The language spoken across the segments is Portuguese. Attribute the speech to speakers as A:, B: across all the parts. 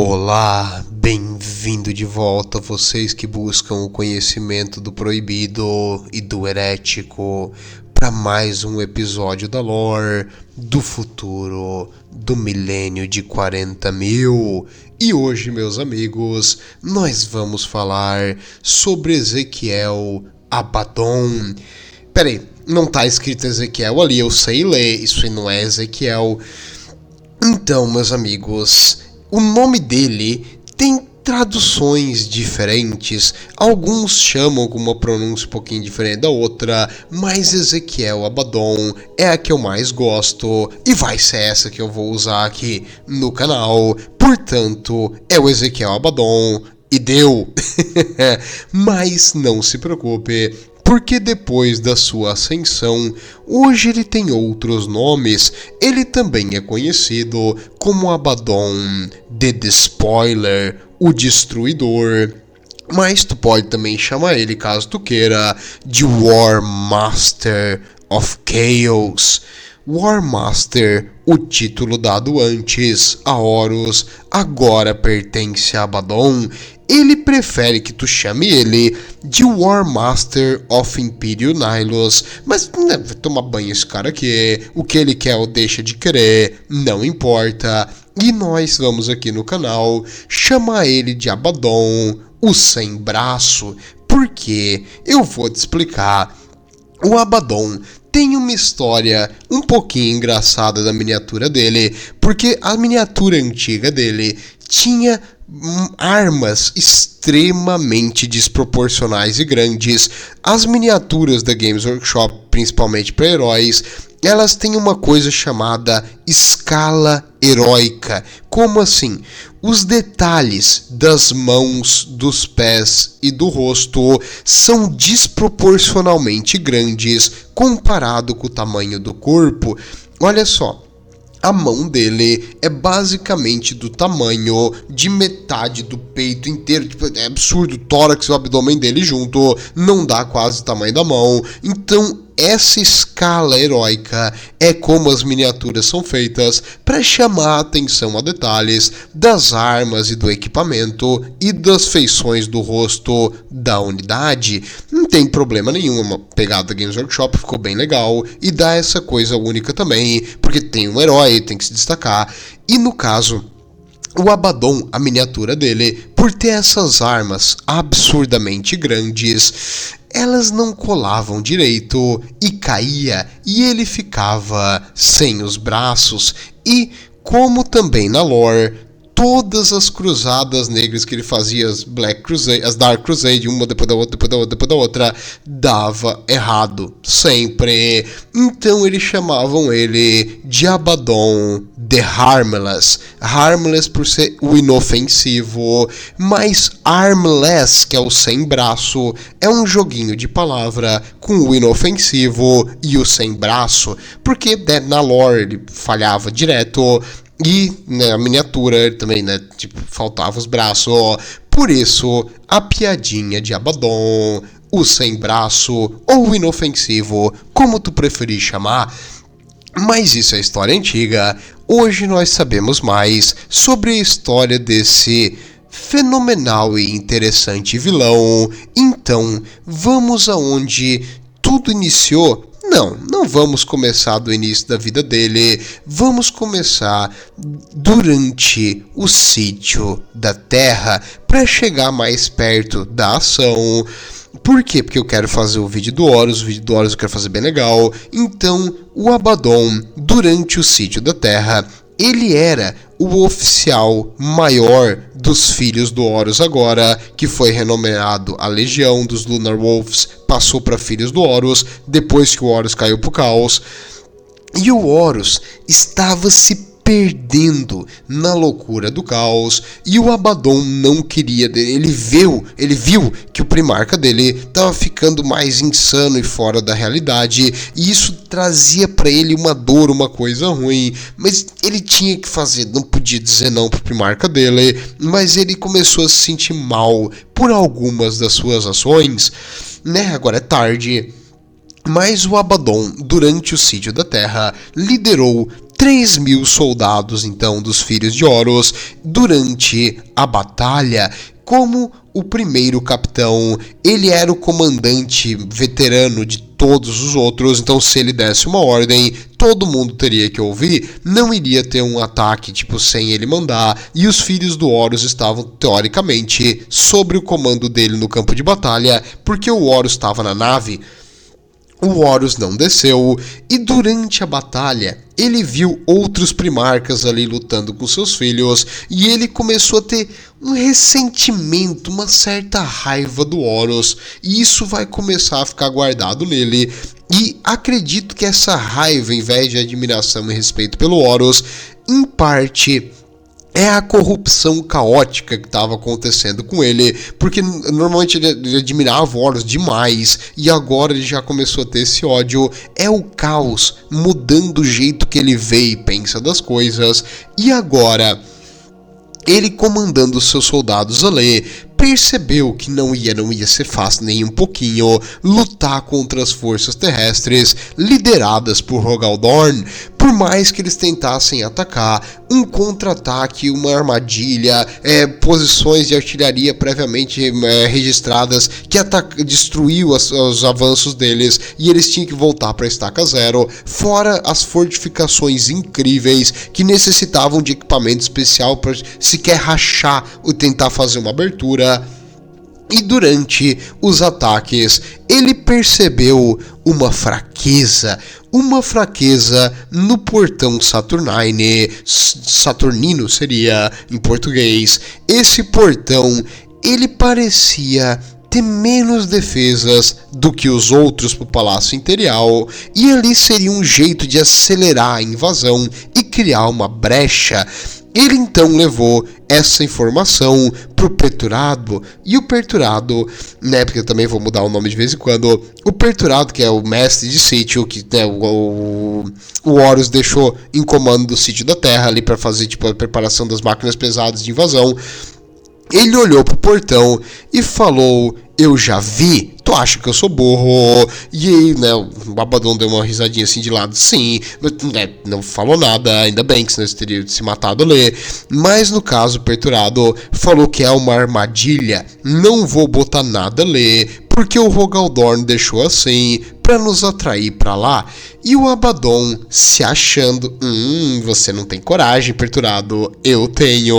A: Olá, bem-vindo de volta, vocês que buscam o conhecimento do proibido e do herético, para mais um episódio da lore do futuro, do milênio de 40.000. E hoje, meus amigos, nós vamos falar sobre Ezequiel Abaddon. Peraí, não tá escrito Ezequiel ali, eu sei ler, isso não é Ezequiel. Então, meus amigos, o nome dele tem traduções diferentes, alguns chamam com uma pronúncia um pouquinho diferente da outra, mas Ezequiel Abaddon é a que eu mais gosto e vai ser essa que eu vou usar aqui no canal. Portanto, é o Ezequiel Abaddon e deu. Mas não se preocupe, porque depois da sua ascensão, hoje ele tem outros nomes. Ele também é conhecido como Abaddon the Despoiler, o Destruidor. Mas tu pode também chamar ele, caso tu queira, de War Master of Chaos. War Master, o título dado antes a Horus, agora pertence a Abaddon. Ele prefere que tu chame ele de War Master of Imperial Nihilus, mas vai tomar banho esse cara aqui, o que ele quer ou deixa de querer, não importa. E nós vamos aqui no canal chamar ele de Abaddon, o sem braço, porque eu vou te explicar. O Abaddon tem uma história um pouquinho engraçada da miniatura dele, porque a miniatura antiga dele tinha armas extremamente desproporcionais e grandes. As miniaturas da Games Workshop, principalmente para heróis, elas têm uma coisa chamada escala heróica. Como assim? Os detalhes das mãos, dos pés e do rosto são desproporcionalmente grandes comparado com o tamanho do corpo. Olha só. A mão dele é basicamente do tamanho de metade do peito inteiro. Tipo, é absurdo, o tórax e o abdômen dele junto não dá quase o tamanho da mão. Então, essa escala heróica é como as miniaturas são feitas para chamar a atenção a detalhes das armas e do equipamento e das feições do rosto da unidade. Não tem problema nenhum, uma pegada da Games Workshop ficou bem legal e dá essa coisa única também, porque tem um herói, tem que se destacar. E no caso, o Abaddon, a miniatura dele, por ter essas armas absurdamente grandes, elas não colavam direito e caía, e ele ficava sem os braços. E como também na lore, todas as cruzadas negras que ele fazia, as Black Crusade, as Dark Crusade, uma depois da outra, depois da outra, dava errado, sempre. Então eles chamavam ele de Abaddon the Harmless. Harmless por ser o inofensivo, mas Armless, que é o sem braço, é um joguinho de palavra com o inofensivo e o sem braço, porque na lore ele falhava direto. E a miniatura também, faltava os braços. Por isso, a piadinha de Abaddon, o sem braço ou o inofensivo, como tu preferir chamar. Mas isso é história antiga. Hoje nós sabemos mais sobre a história desse fenomenal e interessante vilão. Então, vamos aonde tudo iniciou. Não vamos começar do início da vida dele, vamos começar durante o sítio da Terra para chegar mais perto da ação. Por quê? Porque eu quero fazer o vídeo do Horus eu quero fazer bem legal. Então, o Abaddon, durante o sítio da Terra, ele era o oficial maior dos filhos do Horus agora, que foi renomeado a Legião dos Lunar Wolves, passou para filhos do Horus, depois que o Horus caiu pro caos. E o Horus estava se perdendo na loucura do caos, e o Abaddon não queria, ele viu que o primarca dele estava ficando mais insano e fora da realidade, e isso trazia para ele uma dor, uma coisa ruim, mas ele tinha que fazer, não podia dizer não pro primarca dele, mas ele começou a se sentir mal por algumas das suas ações, agora é tarde. Mas o Abaddon, durante o sítio da Terra, liderou 3.000 soldados, então, dos filhos de Horus durante a batalha. Como o primeiro capitão, ele era o comandante veterano de todos os outros, então se ele desse uma ordem, todo mundo teria que ouvir, não iria ter um ataque sem ele mandar, e os filhos do Horus estavam teoricamente sobre o comando dele no campo de batalha, porque o Horus estava na nave. O Horus não desceu, e durante a batalha ele viu outros primarcas ali lutando com seus filhos, e ele começou a ter um ressentimento, uma certa raiva do Horus, e isso vai começar a ficar guardado nele. E acredito que essa raiva, em vez de admiração e respeito pelo Horus, em parte é a corrupção caótica que estava acontecendo com ele, porque normalmente ele admirava o Horus demais, e agora ele já começou a ter esse ódio. É o caos mudando o jeito que ele vê e pensa das coisas, e agora ele comandando seus soldados ali, percebeu que não ia ser fácil nem um pouquinho lutar contra as forças terrestres lideradas por Rogal Dorn. Por mais que eles tentassem atacar, um contra-ataque, uma armadilha, posições de artilharia previamente registradas que destruiu os avanços deles, e eles tinham que voltar para a estaca zero, fora as fortificações incríveis que necessitavam de equipamento especial para sequer rachar ou tentar fazer uma abertura. E durante os ataques, ele percebeu uma fraqueza no portão Saturnino seria em português. Esse portão, ele parecia ter menos defesas do que os outros para o Palácio Imperial, e ali seria um jeito de acelerar a invasão e criar uma brecha. Ele então levou essa informação pro Perturado, e o Perturado, porque eu também vou mudar o nome de vez em quando, o Perturado, que é o mestre de sítio, que o Horus deixou em comando do sítio da Terra ali para fazer a preparação das máquinas pesadas de invasão, ele olhou pro portão e falou: "Eu já vi, tu acha que eu sou burro?" E aí, o Abaddon deu uma risadinha assim de lado. Sim, não falou nada, ainda bem, que senão ele teria se matado ali. Mas no caso, o Perturado falou que é uma armadilha. Não vou botar nada ali, porque o Rogal Dorn deixou assim, para nos atrair para lá. E o Abaddon se achando: você não tem coragem, Perturado, eu tenho,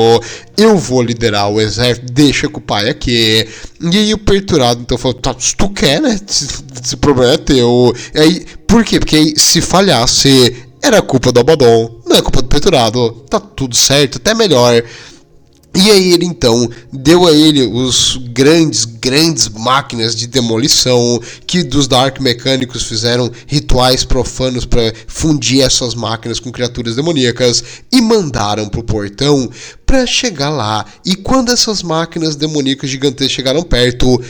A: eu vou liderar o exército, deixa com o pai aqui. E aí o Perturado então falou: tá, se tu quer, né, esse problema é teu. E aí, por quê? Porque aí, se falhasse, era culpa do Abaddon, não é culpa do Perturado, tá tudo certo, até melhor. E aí ele então deu a ele os grandes máquinas de demolição, que dos Dark Mecânicos fizeram rituais profanos para fundir essas máquinas com criaturas demoníacas, e mandaram pro portão para chegar lá. E quando essas máquinas demoníacas gigantescas chegaram perto,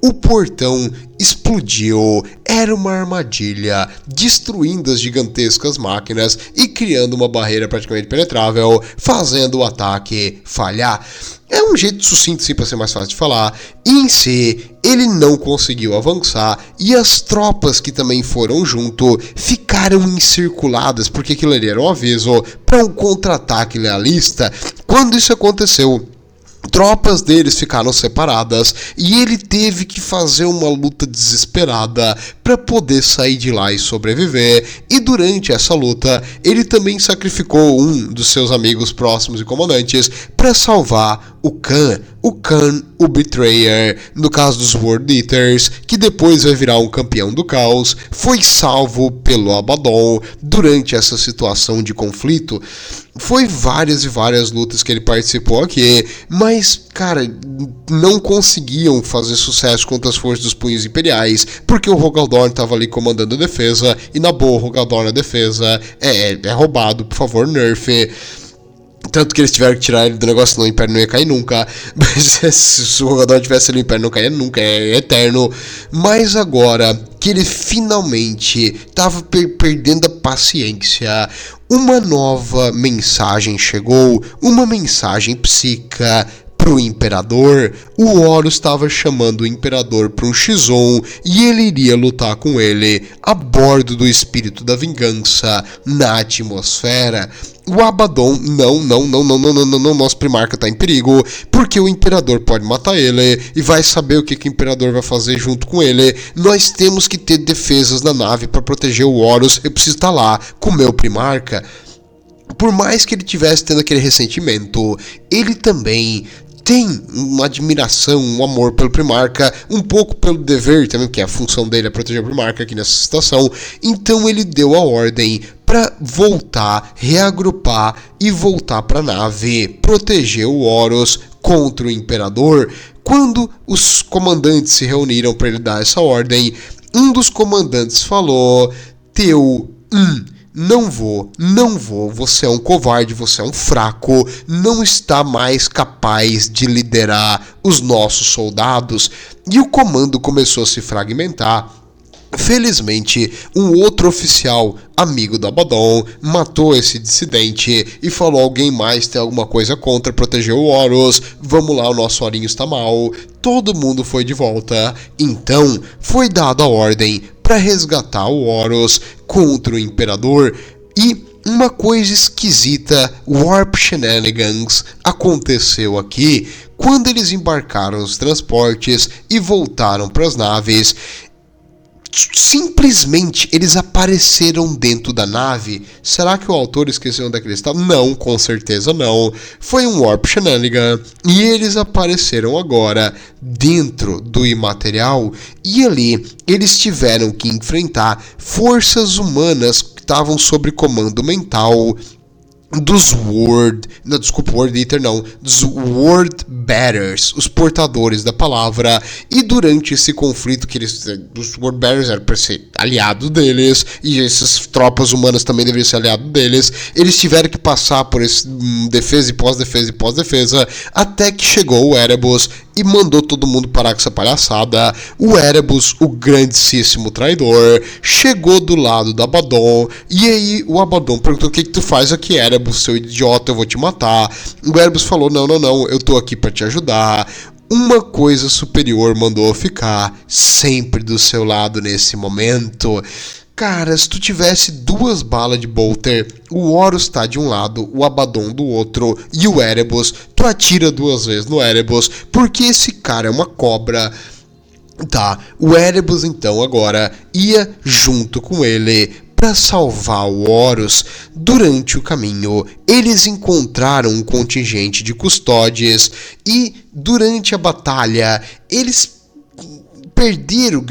A: o portão explodiu. Era uma armadilha, destruindo as gigantescas máquinas e criando uma barreira praticamente penetrável, fazendo o ataque falhar. É um jeito sucinto, sim, para ser mais fácil de falar. E em si, ele não conseguiu avançar, e as tropas que também foram junto ficaram encirculadas, porque aquilo ali era um aviso para um contra-ataque lealista. Quando isso aconteceu, tropas deles ficaram separadas, e ele teve que fazer uma luta desesperada para poder sair de lá e sobreviver. E durante essa luta, ele também sacrificou um dos seus amigos próximos e comandantes para salvar o Khan, o Betrayer, no caso dos World Eaters, que depois vai virar um campeão do caos. Foi salvo pelo Abaddon durante essa situação de conflito. Foi várias e várias lutas que ele participou aqui, mas, cara, não conseguiam fazer sucesso contra as forças dos Punhos Imperiais, porque o Rogal Dorn estava ali comandando a defesa, e na boa, o Rogal Dorn na defesa é roubado, por favor, nerf. Tanto que eles tiveram que tirar ele do negócio, senão o Império não ia cair nunca. Mas se o Rogal Dorn tivesse ali, o Império não caía nunca, é eterno. Mas agora que ele finalmente estava perdendo a paciência, uma nova mensagem chegou, uma mensagem psíquica pro imperador, o Horus estava chamando o imperador para um X1 e ele iria lutar com ele a bordo do espírito da vingança na atmosfera. O Abaddon, não, nosso primarca tá em perigo, porque o imperador pode matar ele e vai saber o que o imperador vai fazer junto com ele. Nós temos que ter defesas na nave para proteger o Horus, eu preciso estar lá com o meu primarca. Por mais que ele tivesse tendo aquele ressentimento, ele também tem uma admiração, um amor pelo primarca, um pouco pelo dever também, que a função dele é proteger o primarca aqui nessa situação. Então ele deu a ordem para voltar, reagrupar e voltar para a nave, proteger o Horus contra o imperador. Quando os comandantes se reuniram para ele dar essa ordem, um dos comandantes falou: não vou, você é um covarde, você é um fraco, não está mais capaz de liderar os nossos soldados. E o comando começou a se fragmentar. Felizmente, um outro oficial, amigo do Abaddon, matou esse dissidente e falou: alguém mais tem alguma coisa contra proteger o Horus? Vamos lá, o nosso Horinho está mal. Todo mundo foi de volta. Então, foi dada a ordem para resgatar o Horus contra o imperador. E uma coisa esquisita, Warp Shenanigans, aconteceu aqui quando eles embarcaram nos transportes e voltaram para as naves. Simplesmente eles apareceram dentro da nave. Será que o autor esqueceu onde é que eles estavam? Não, com certeza não. Foi um Warp Shenanigan e eles apareceram agora dentro do imaterial. E ali eles tiveram que enfrentar forças humanas que estavam sob comando mental dos Word Eater não, dos Word Bearers, os portadores da palavra. E durante esse conflito que os Word Bearers eram para ser aliados deles, e essas tropas humanas também deveriam ser aliados deles, eles tiveram que passar por esse defesa e pós-defesa, até que chegou o Erebus e mandou todo mundo parar com essa palhaçada. O Erebus, o grandíssimo traidor, chegou do lado do Abaddon, e aí o Abaddon perguntou: o que tu faz aqui, Erebus, seu idiota, eu vou te matar. O Erebus falou: não, eu tô aqui pra te ajudar. Uma coisa superior mandou ficar sempre do seu lado nesse momento. Cara, se tu tivesse 2 balas de bolter, o Horus tá de um lado, o Abaddon do outro e o Erebus, tu atira 2 vezes no Erebus, porque esse cara é uma cobra. Tá, o Erebus então agora ia junto com ele para salvar o Horus. Durante o caminho, eles encontraram um contingente de custódies e durante a batalha, eles perderam,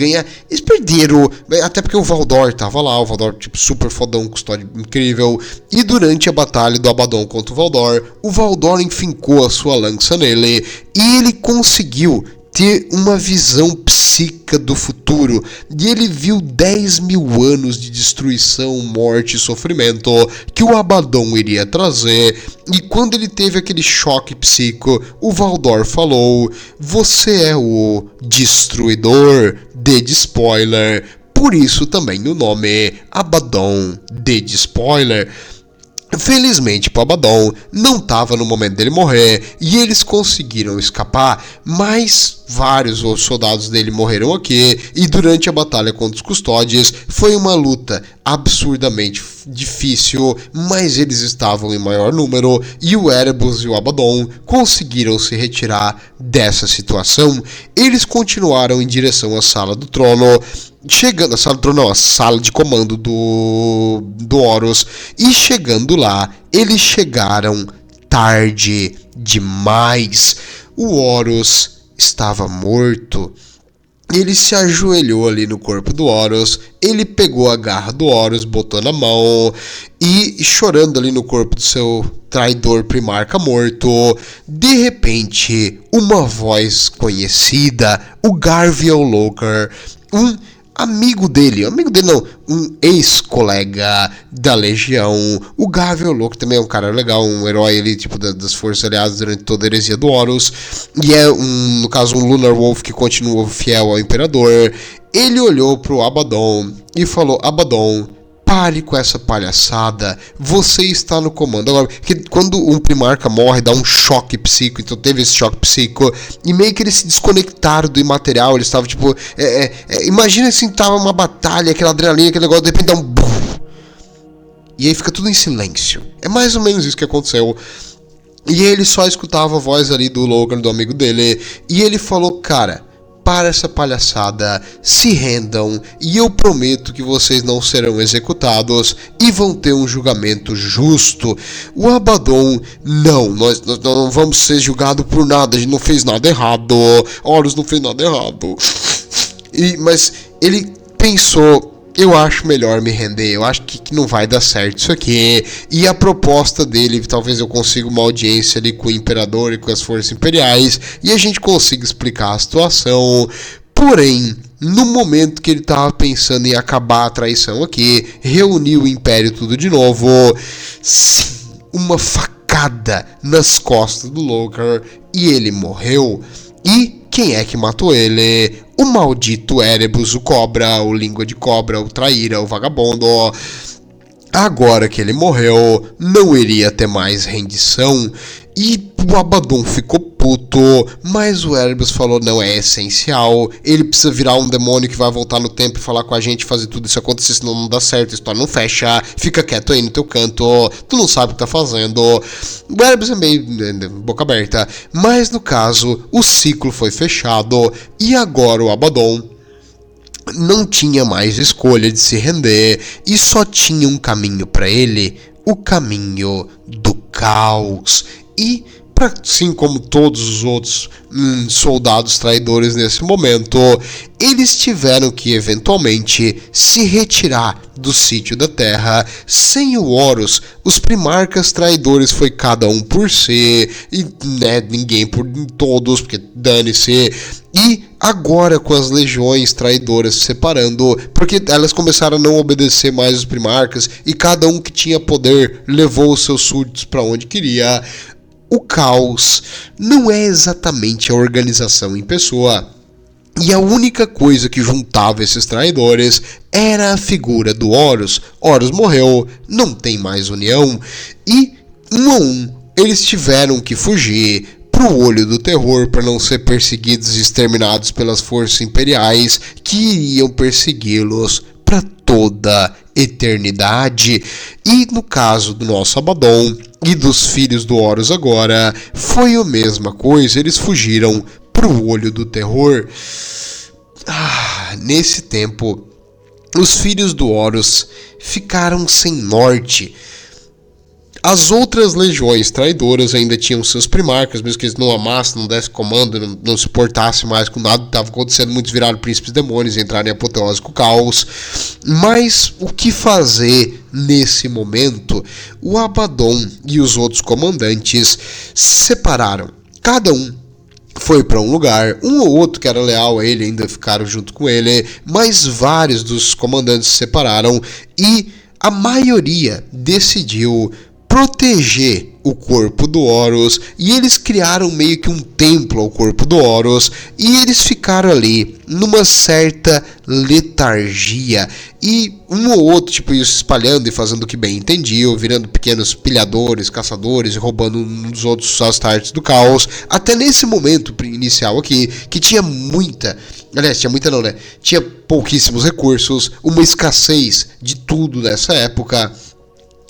A: até porque o Valdor tava lá, o Valdor tipo super fodão, custódio incrível, e durante a batalha do Abaddon contra o Valdor enfincou a sua lança nele, e ele conseguiu ter uma visão psíquica do futuro, e ele viu 10.000 anos de destruição, morte e sofrimento que o Abaddon iria trazer. E quando ele teve aquele choque psíquico, o Valdor falou: você é o Destruidor, Dead Spoiler, por isso também o nome Abaddon, Dead Spoiler. Felizmente para Abaddon não estava no momento dele morrer e eles conseguiram escapar, mas vários outros soldados dele morreram aqui, e durante a batalha contra os custódios foi uma luta absurdamente difícil, mas eles estavam em maior número e o Erebus e o Abaddon conseguiram se retirar dessa situação. Eles continuaram em direção à Sala do Trono, chegando, a sala de comando do Horus, e chegando lá, eles chegaram tarde demais. O Horus estava morto. Ele se ajoelhou ali no corpo do Horus, ele pegou a garra do Horus, botou na mão e, chorando ali no corpo do seu traidor primarca morto, de repente, uma voz conhecida, o Garviel Loker, um ex-colega da Legião. O Garviel Loker também é um cara legal, um herói ali, tipo, das forças aliadas durante toda a heresia do Horus, e é, no caso, um Lunar Wolf que continua fiel ao Imperador. Ele olhou pro Abaddon e falou: Abaddon, pare com essa palhaçada, você está no comando. Agora, porque quando um primarca morre, dá um choque psíquico, então teve esse choque psíquico, e meio que eles se desconectaram do imaterial, eles estavam tipo, imagina assim, tava uma batalha, aquela adrenalina, aquele negócio, de repente dá um bum, e aí fica tudo em silêncio. É mais ou menos isso que aconteceu. E ele só escutava a voz ali do Logan, do amigo dele, e ele falou, cara, para essa palhaçada, se rendam e eu prometo que vocês não serão executados e vão ter um julgamento justo. O Abaddon, nós não vamos ser julgados por nada, a gente não fez nada errado, Horus não fez nada errado. Mas ele pensou, eu acho melhor me render, eu acho que não vai dar certo isso aqui. E a proposta dele, talvez eu consiga uma audiência ali com o Imperador e com as forças imperiais, e a gente consiga explicar a situação. Porém, no momento que ele estava pensando em acabar a traição aqui, reunir o Império tudo de novo, sim, uma facada nas costas do Lorkar e ele morreu. E quem é que matou ele? O maldito Erebus, o cobra, o língua de cobra, o traíra, o vagabundo. Agora que ele morreu, não iria ter mais rendição. E o Abaddon ficou puto, mas o Erebus falou, não, é essencial, ele precisa virar um demônio que vai voltar no tempo e falar com a gente, fazer tudo isso acontecer, senão não dá certo, a história não fecha, fica quieto aí no teu canto, tu não sabe o que tá fazendo. O Erebus é meio boca aberta, mas no caso, o ciclo foi fechado, e agora o Abaddon não tinha mais escolha de se render, e só tinha um caminho para ele, o caminho do caos. E, assim como todos os outros soldados traidores nesse momento, eles tiveram que eventualmente se retirar do sítio da Terra. Sem o Horus, os primarcas traidores foi cada um por si, e ninguém por todos, porque dane-se. E agora com as legiões traidoras se separando, porque elas começaram a não obedecer mais os primarcas, e cada um que tinha poder levou os seus súditos para onde queria. O caos não é exatamente a organização em pessoa, e a única coisa que juntava esses traidores era a figura do Horus. Horus morreu, não tem mais união, e um a um eles tiveram que fugir pro Olho do Terror para não ser perseguidos e exterminados pelas forças imperiais que iriam persegui-los para toda eternidade. E no caso do nosso Abaddon e dos filhos do Horus agora, foi a mesma coisa, eles fugiram pro Olho do Terror. Nesse tempo, os filhos do Horus ficaram sem norte. As outras legiões traidoras ainda tinham seus primarcas, mesmo que eles não amassem, não dessem comando, não se portassem mais com nada que estava acontecendo, muitos viraram príncipes demônios e entraram em apoteose com o caos. Mas o que fazer nesse momento? O Abaddon e os outros comandantes se separaram. Cada um foi para um lugar, um ou outro que era leal a ele ainda ficaram junto com ele, mas vários dos comandantes se separaram e a maioria decidiu proteger o corpo do Horus, e eles criaram meio que um templo ao corpo do Horus, e eles ficaram ali numa certa letargia, e um ou outro tipo ia se espalhando e fazendo o que bem entendiam, virando pequenos pilhadores, caçadores e roubando uns dos outros Astartes do caos, até nesse momento inicial aqui, que tinha tinha pouquíssimos recursos, uma escassez de tudo nessa época.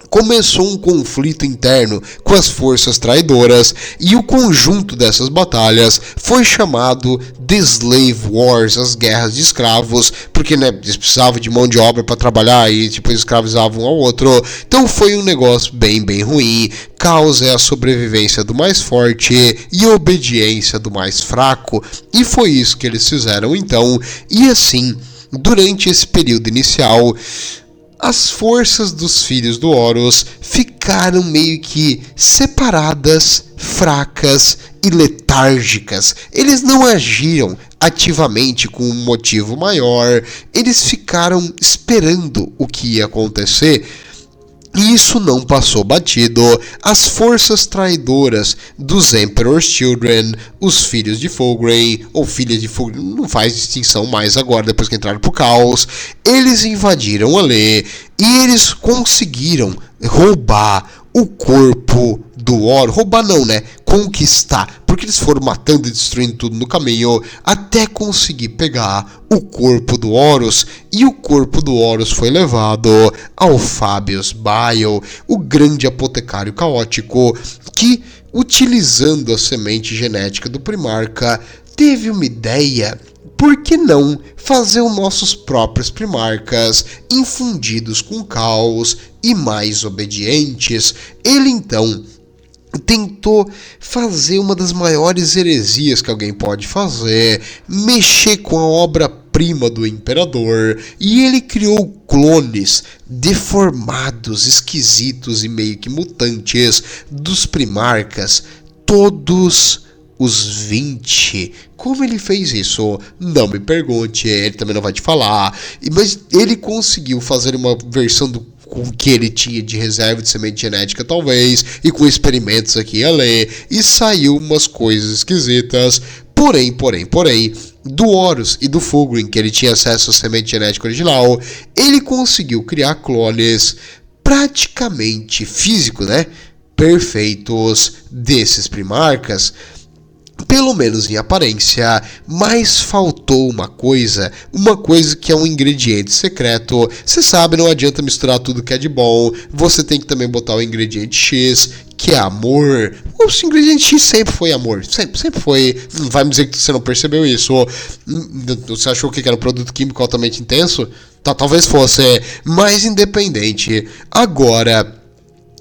A: Começou um conflito interno com as forças traidoras, e o conjunto dessas batalhas foi chamado The Slave Wars, as guerras de escravos, porque eles precisavam de mão de obra para trabalhar e escravizavam um ao outro. Então foi um negócio bem ruim. Caos é a sobrevivência do mais forte e a obediência do mais fraco, e foi isso que eles fizeram então. E assim, durante esse período inicial, as forças dos filhos do Horus ficaram meio que separadas, fracas e letárgicas. Eles não agiram ativamente com um motivo maior, eles ficaram esperando o que ia acontecer. E isso não passou batido. As forças traidoras dos Emperor's Children, os filhos de Fulgrim, ou filhas de Fulgrim, não faz distinção mais agora, depois que entraram pro caos, eles invadiram ali e eles conseguiram roubar o corpo do Horus. Roubar não, né? Conquistar. Porque eles foram matando e destruindo tudo no caminho até conseguir pegar o corpo do Horus. E o corpo do Horus foi levado ao Fabius Bile, o grande apotecário caótico que, utilizando a semente genética do Primarca, teve uma ideia. Por que não fazer os nossos próprios primarcas, infundidos com caos e mais obedientes? Ele então tentou fazer uma das maiores heresias que alguém pode fazer, mexer com a obra-prima do imperador, e ele criou clones deformados, esquisitos e meio que mutantes dos primarcas, todos os 20. Como ele fez isso? Não me pergunte, ele também não vai te falar. Mas ele conseguiu fazer uma versão do que ele tinha de reserva de semente genética, talvez, e com experimentos aqui e ali, e saiu umas coisas esquisitas. Porém, do Horus e do Fulgrim, que ele tinha acesso à semente genética original, ele conseguiu criar clones praticamente físicos, né? Perfeitos desses primarcas, pelo menos em aparência, mas faltou uma coisa que é um ingrediente secreto. Você sabe, não adianta misturar tudo que é de bom, você tem que também botar o ingrediente X, que é amor. O ingrediente X sempre foi amor, sempre foi. Não vai me dizer que você não percebeu isso. Você achou que era um produto químico altamente intenso? Talvez fosse, mas independente. Agora,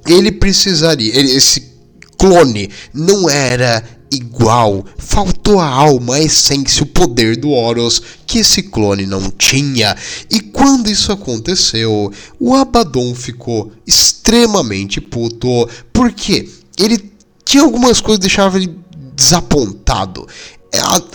A: ele precisaria, esse clone não era igual, faltou a alma, a essência, o poder do Horus que esse clone não tinha. E quando isso aconteceu, o Abaddon ficou extremamente puto, porque ele tinha algumas coisas que deixavam ele desapontado.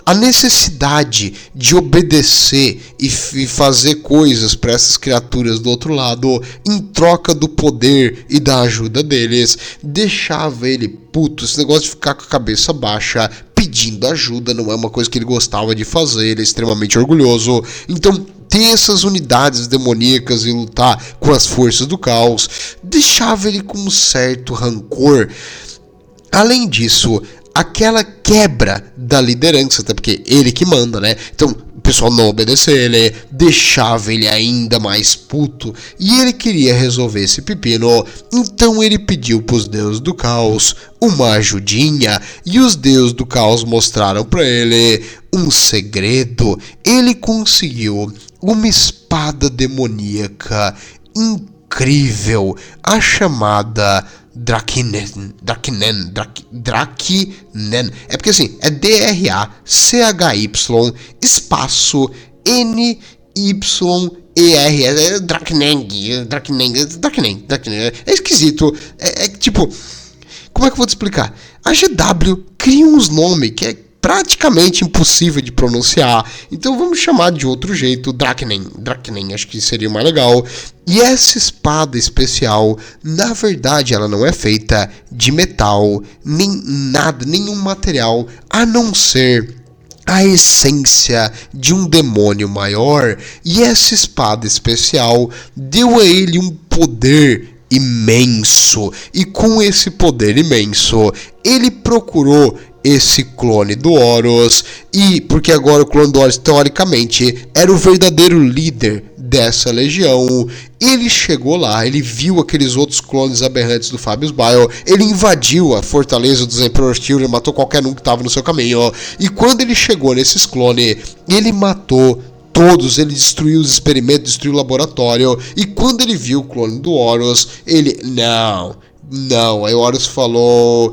A: A necessidade de obedecer e fazer coisas para essas criaturas do outro lado em troca do poder e da ajuda deles deixava ele puto. Esse negócio de ficar com a cabeça baixa pedindo ajuda não é uma coisa que ele gostava de fazer. Ele é extremamente orgulhoso. Então ter essas unidades demoníacas e lutar com as forças do caos deixava ele com um certo rancor. Além disso, aquela quebra da liderança, até porque ele que manda, né? Então, o pessoal não obedecer ele, deixava ele ainda mais puto, e ele queria resolver esse pepino. Então ele pediu pros deuses do caos uma ajudinha, e os deuses do caos mostraram para ele um segredo. Ele conseguiu uma espada demoníaca incrível, a chamada Drakinen. É porque assim, é DRACHY espaço NYER. Drakinen. É esquisito. É tipo, como é que eu vou te explicar? A GW cria uns nomes que é praticamente impossível de pronunciar, então vamos chamar de outro jeito, Drakinen, acho que seria mais legal. E essa espada especial, na verdade, ela não é feita de metal, nem nada, nenhum material, a não ser a essência de um demônio maior. E essa espada especial deu a ele um poder imenso, e com esse poder imenso, ele procurou esse clone do Horus, e porque agora o clone do Horus teoricamente era o verdadeiro líder dessa legião. Ele chegou lá, ele viu aqueles outros clones aberrantes do Fabius Bile, ele invadiu a fortaleza dos Emperor's Children, matou qualquer um que estava no seu caminho, e quando ele chegou nesses clones, ele matou todos, ele destruiu os experimentos, destruiu o laboratório, e quando ele viu o clone do Horus, ele, não, aí o Horus falou,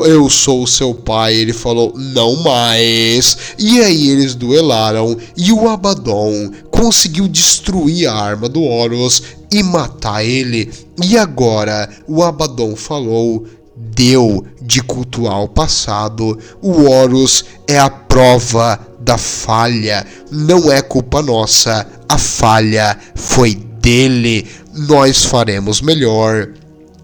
A: eu sou o seu pai. Ele falou, não mais. E aí eles duelaram, e o Abaddon conseguiu destruir a arma do Horus e matar ele. E agora o Abaddon falou, deu de cultuar o passado. O Horus é a prova da falha, não é culpa nossa, a falha foi dele. nós faremos melhor.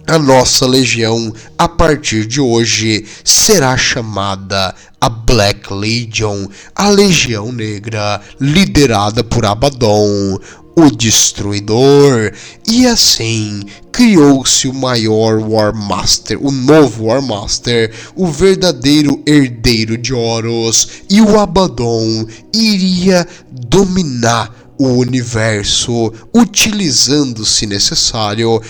A: A nossa legião, a partir de hoje, será chamada a Black Legion, a Legião Negra, liderada por Abaddon, o Destruidor. E assim, criou-se o maior War Master, o novo War Master, o verdadeiro herdeiro de Horus, e o Abaddon iria dominar o universo, utilizando, se necessário,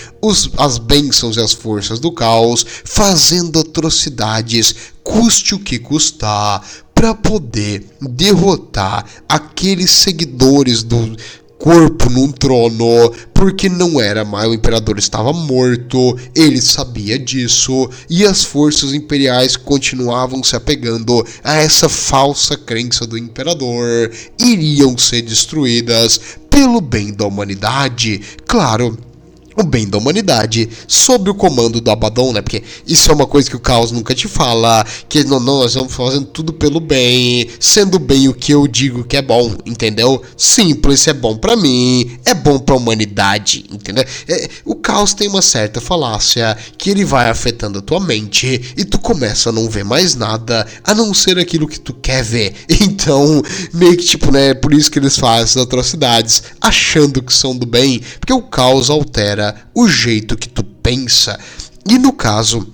A: as bênçãos e as forças do caos, fazendo atrocidades, custe o que custar, para poder derrotar aqueles seguidores do corpo num trono, porque não era mais, o imperador estava morto, ele sabia disso, e as forças imperiais continuavam se apegando a essa falsa crença do imperador, iriam ser destruídas pelo bem da humanidade, claro. O bem da humanidade, sob o comando do Abaddon, né? Porque isso é uma coisa que o caos nunca te fala, que nós vamos fazendo tudo pelo bem, sendo bem o que eu digo que é bom, entendeu? Simples, é bom pra mim, é bom pra humanidade, entendeu? O caos tem uma certa falácia, que ele vai afetando a tua mente, e tu começa a não ver mais nada, a não ser aquilo que tu quer ver. Então, meio que tipo, né? Por isso que eles fazem essas atrocidades, achando que são do bem, porque o caos altera o jeito que tu pensa. E no caso,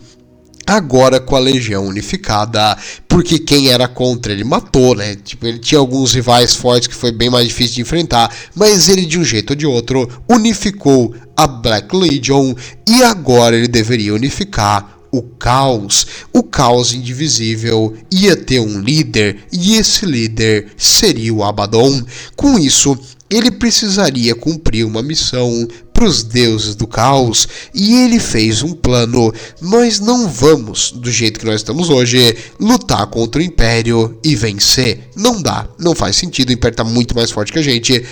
A: agora com a Legião Unificada, porque quem era contra ele matou, né? Tipo, ele tinha alguns rivais fortes que foi bem mais difícil de enfrentar, mas ele de um jeito ou de outro unificou a Black Legion, e agora ele deveria unificar o caos. O caos indivisível ia ter um líder, e esse líder seria o Abaddon. Com isso, ele precisaria cumprir uma missão para os deuses do caos, e ele fez um plano. Nós não vamos, do jeito que nós estamos hoje, lutar contra o Império e vencer. Não dá, não faz sentido, o Império está muito mais forte que a gente.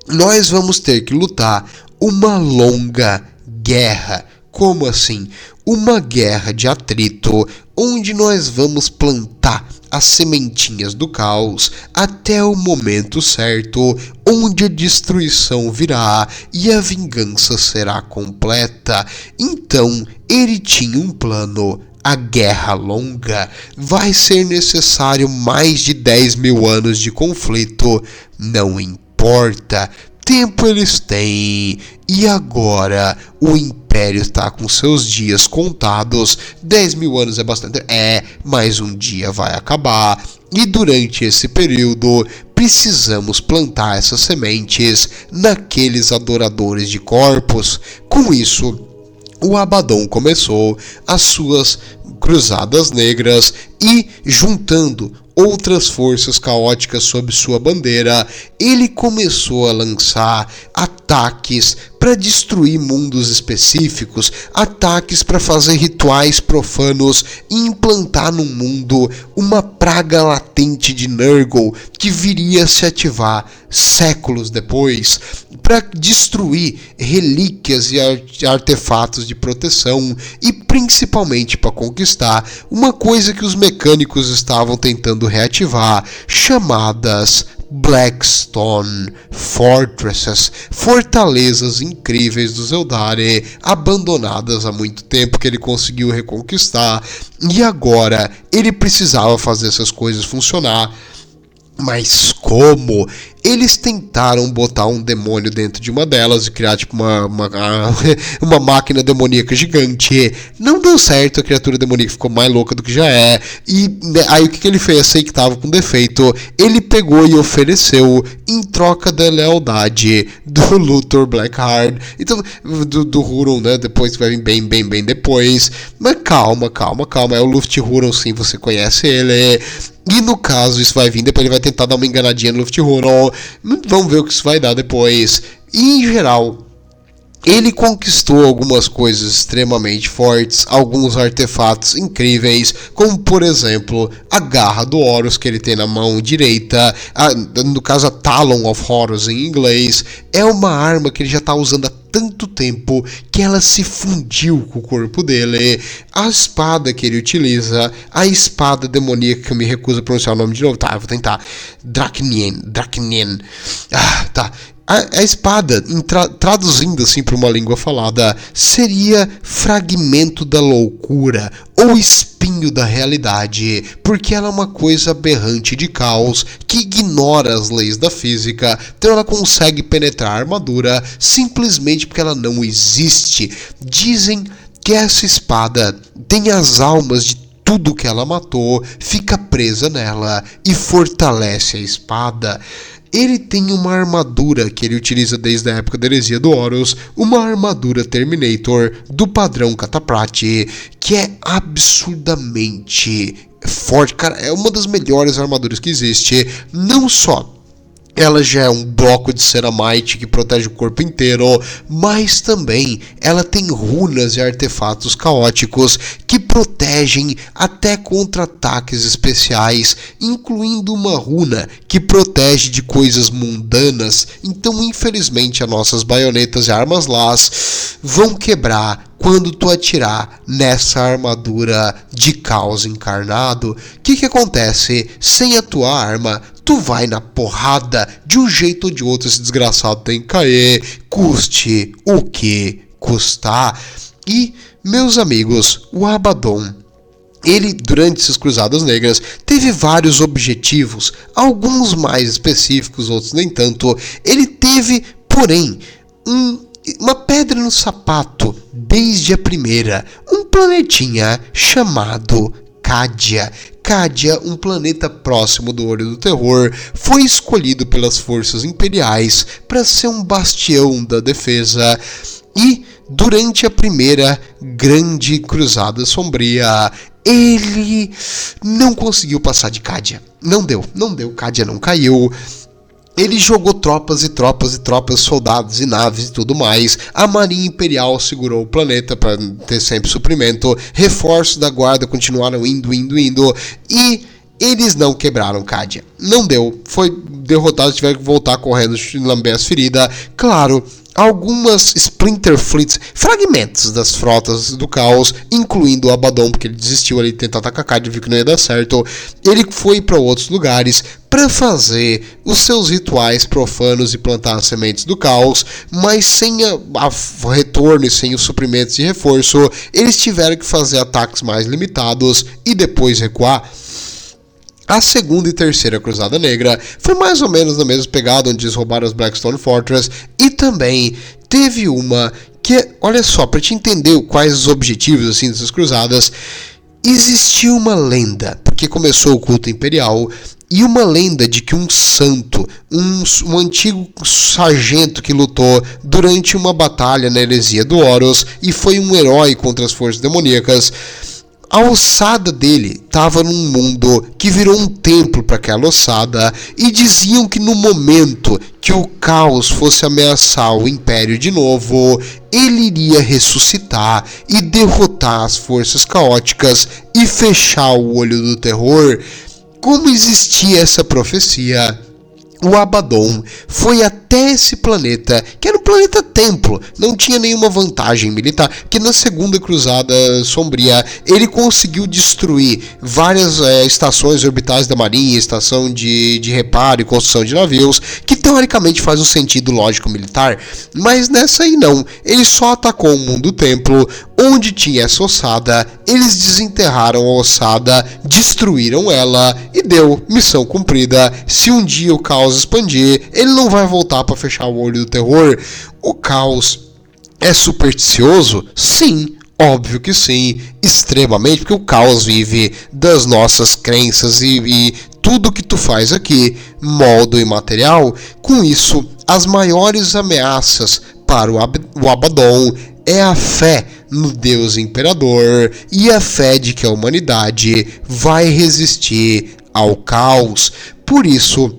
A: Nós vamos ter que lutar uma longa guerra. Como assim? Uma guerra de atrito, onde nós vamos plantar as sementinhas do caos até o momento certo, onde a destruição virá e a vingança será completa. Então, ele tinha um plano. A guerra longa. Vai ser necessário mais de 10 mil anos de conflito. Não importa. Tempo eles têm, e agora o Império está com seus dias contados. 10 mil anos é bastante, mas um dia vai acabar, e durante esse período precisamos plantar essas sementes naqueles adoradores de corpos. Com isso, o Abaddon começou as suas cruzadas negras, e juntando outras forças caóticas sob sua bandeira, ele começou a lançar ataques para destruir mundos específicos, ataques para fazer rituais profanos e implantar no mundo uma praga latente de Nurgle que viria a se ativar séculos depois, para destruir relíquias e artefatos de proteção, e principalmente para conquistar uma coisa que os mecânicos estavam tentando reativar, chamadas Blackstone Fortresses, fortalezas incríveis do Zeldare, abandonadas há muito tempo, que ele conseguiu reconquistar, e agora ele precisava fazer essas coisas funcionar. Mas como? Eles tentaram botar um demônio dentro de uma delas e criar tipo uma máquina demoníaca gigante. Não deu certo, a criatura demoníaca ficou mais louca do que já é. E aí o que ele fez? Sei que tava com defeito. Ele pegou e ofereceu, em troca da lealdade do Luthor Blackheart, então, do Huron, né? Depois que vai vir bem depois. Mas calma. É o Luft Huron, sim, você conhece ele. E no caso, isso vai vir, depois ele vai tentar dar uma enganadinha no Luft Huron. Vamos ver o que isso vai dar depois. E em geral, ele conquistou algumas coisas extremamente fortes, alguns artefatos incríveis, como por exemplo a garra do Horus que ele tem na mão direita, no caso a Talon of Horus em inglês, é uma arma que ele já está usando há tanto tempo que ela se fundiu com o corpo dele. A espada que ele utiliza, a espada demoníaca, que eu me recuso a pronunciar o nome de novo, tá, eu vou tentar, Draknien, tá, A espada, traduzindo assim para uma língua falada, seria fragmento da loucura ou espinho da realidade, porque ela é uma coisa aberrante de caos que ignora as leis da física, então ela consegue penetrar a armadura simplesmente porque ela não existe. Dizem que essa espada tem as almas de tudo que ela matou, fica presa nela e fortalece a espada. Ele tem uma armadura que ele utiliza desde a época da heresia do Horus, uma armadura Terminator do padrão Cataprati, que é absurdamente forte. Cara, é uma das melhores armaduras que existe. Não só ela já é um bloco de ceramite que protege o corpo inteiro, mas também ela tem runas e artefatos caóticos que protegem até contra ataques especiais, incluindo uma runa que protege de coisas mundanas. Então, infelizmente, as nossas baionetas e armas lás vão quebrar quando tu atirar nessa armadura de caos encarnado. O que acontece? Sem a tua arma, tu vai na porrada, de um jeito ou de outro esse desgraçado tem que cair, custe o que custar. E, meus amigos, o Abaddon, ele, durante essas Cruzadas Negras, teve vários objetivos, alguns mais específicos, outros nem tanto. Ele teve, porém, uma pedra no sapato desde a primeira, um planetinha chamado Cadia. Cadia, um planeta próximo do Olho do Terror, foi escolhido pelas forças imperiais para ser um bastião da defesa. E durante a primeira grande Cruzada Sombria, ele não conseguiu passar de Cadia. Não deu, Cadia não caiu. Ele jogou tropas e tropas e tropas, soldados e naves e tudo mais. A Marinha Imperial segurou o planeta para ter sempre suprimento. Reforços da guarda continuaram indo. E eles não quebraram Cadia. Não deu. Foi derrotado, tiveram que voltar correndo, lamber as feridas. Claro, algumas Splinter Fleets, fragmentos das frotas do caos, incluindo o Abaddon, porque ele desistiu ali de tentar atacar Cadia, viu que não ia dar certo. Ele foi para outros lugares para fazer os seus rituais profanos e plantar as sementes do caos, mas sem o retorno e sem os suprimentos de reforço, eles tiveram que fazer ataques mais limitados e depois recuar. A segunda e terceira Cruzada Negra foi mais ou menos na mesma pegada, onde eles roubaram as Blackstone Fortress, e também teve uma que, olha só, para te entender quais os objetivos assim dessas cruzadas, existia uma lenda, porque começou o culto imperial, e uma lenda de que um santo, um antigo sargento que lutou durante uma batalha na heresia do Horus e foi um herói contra as forças demoníacas, a ossada dele estava num mundo que virou um templo para aquela ossada, e diziam que no momento que o caos fosse ameaçar o Império de novo, ele iria ressuscitar e derrotar as forças caóticas e fechar o Olho do Terror. Como existia essa profecia, o Abaddon foi até esse planeta, que era um planeta templo, não tinha nenhuma vantagem militar, que na segunda Cruzada Sombria ele conseguiu destruir várias estações orbitais da Marinha, estação de reparo e construção de navios, que teoricamente faz um sentido lógico militar, mas nessa aí não, ele só atacou o mundo templo, onde tinha essa ossada, eles desenterraram a ossada, destruíram ela e deu, missão cumprida. Se um dia o caos expandir, ele não vai voltar para fechar o Olho do Terror. O caos é supersticioso? Sim, óbvio que sim, extremamente, porque o caos vive das nossas crenças e tudo que tu faz aqui molda o imaterial. Com isso, as maiores ameaças para o Abaddon é a fé no Deus Imperador e a fé de que a humanidade vai resistir ao caos. Por isso,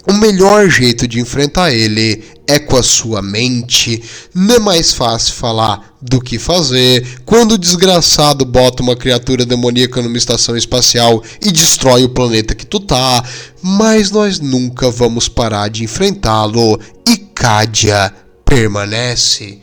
A: o melhor jeito de enfrentar ele é com a sua mente. Não é mais fácil falar do que fazer. Quando o desgraçado bota uma criatura demoníaca numa estação espacial e destrói o planeta que tu tá, mas nós nunca vamos parar de enfrentá-lo, e Cadia permanece.